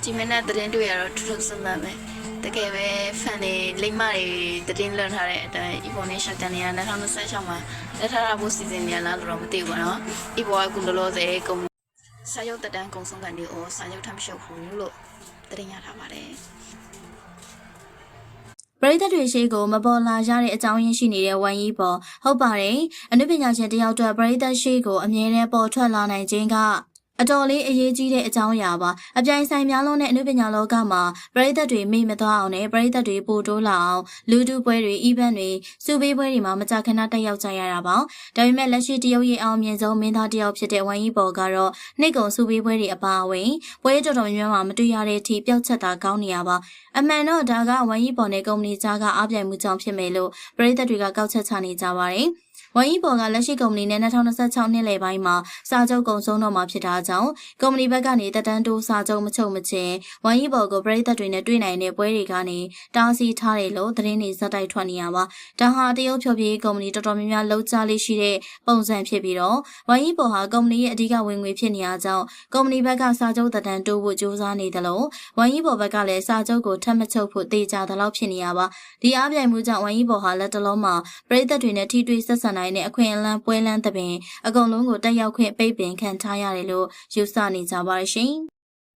ဒီမနေ့သတင်းတွေ့ရတော့ထူးထူးဆန်းဆန်းပဲတကယ်ပဲဖန်တွေလိမ့်မတွေသတင်းလွှင့်ထားတဲ့အတိုင်း information တန်နေရ2026မှာလက်ထပ်ရဖို့စီစဉ်နေရလားတော့မသိဘူးနော်ဒီဘောကကုလောလောဆယ်ကုံစာရုပ်တက်တန်းကုံဆုံးကန်တွေကိုစာရုပ်ထမ်းရှုပ်ဘူးလို့သတင်းရထားပါတယ်ပရိသတ်တွေရှိကိုမပေါ်လာရတဲ့အကြောင်းရင်းရှိနေတဲ့ဝမ်ကြီးပေါ်ဟုတ်ပါတယ်အနုပညာရှင်တယောက်အတွက်ပရိသတ်ရှိကိုအမြဲတမ်းပေါ်ထွက်လာနိုင်ခြင်းကအတော်လေးအရေးကြီးတဲ့အကြောင်းအရာပါအပြိုင်ဆိုင်များလုံးတဲ့အနုပညာလောကမှာပရိသတ်တွေမိမသွားအောင်နဲ့ပရိသတ်တွေပို့တိုးလာအောင်လူထုပွဲတွေ event တွေစုပေးပွဲတွေမှာမကြာခဏတက်ရောက်ကြရတာပါဒါပေမဲ့လက်ရှိတရုတ်ရဲ့အောင်မြင်ဆုံးမင်းသားတယောက်ဖြစ်တဲ့ဝမ်ကြီးပေါ်ကတော့နှိတ်ကုံစုပေးပွဲတွေအပါအဝင်ပွဲတော်တော်များများမှာမတွေ့ရတဲ့အထိပျောက်ချက်တာကောင်းနေရပါအမှန်တော့ဒါကဝမ်ကြီးပေါ်နဲ့ကုမ္ပဏီကြားကအားပြိုင်မှုကြောင့်ဖြစ်မယ်လို့ပရိသတ်တွေကကောက်ချက်ချနေကြပါတယ်ဝမ်ကြီးပေါ်ကလက်ရှိကုမ္ပဏီနဲ့2026နှစ်လယ်ပိုင်းမှာစာချုပ်ကုန်ဆုံးတော့မှာဖြစ်တာကြောင့်ကုမ္ပဏီဘက်ကနေတက်တန်းတိုးစာချုပ်မချုပ်မချင်းဝမ်ကြီးပေါ်ကိုပြည်သက်တွေနဲ့တွေ့နိုင်တဲ့ပွဲတွေကနေတားဆီးထားတယ်လို့သတင်းတွေဇက်တိုက်ထွက်နေရပါဒါဟာတရုတ်ဖြိုပြေးကုမ္ပဏီတော်တော်များများလှုပ်ရှားလေးရှိတဲ့ပုံစံဖြစ်ပြီးတော့ဝမ်ကြီးပေါ်ဟာကုမ္ပဏီရဲ့အဓိကဝင်ငွေဖြစ်နေရကြောင်းကုမ္ပဏီဘက်ကစာချုပ်တက်တန်းတိုးဖို့ကြိုးစားနေတယ်လို့ဝမ်ကြီးပေါ်ဘက်ကလည်းစာချုပ်ကိုထပ်မချုပ်ဖို့တေချာသလောက်ဖြစ်နေရပါဒီအားပြိုင်မှုကြောင့်ဝမ်ကြီးပေါ်ဟာလက်တလုံးမှာပြည်သက်တွေနဲ့ထိတွေ့ဆက်ဆံနိုင်တဲ့အခွင့်အလမ်းပွဲလမ်းသဘင်အကုန်လုံးကိုတက်ရောက်ခွင့်ပိတ်ပင်ခံထားရတယ်လို့ယူဆနေကြပါရှင်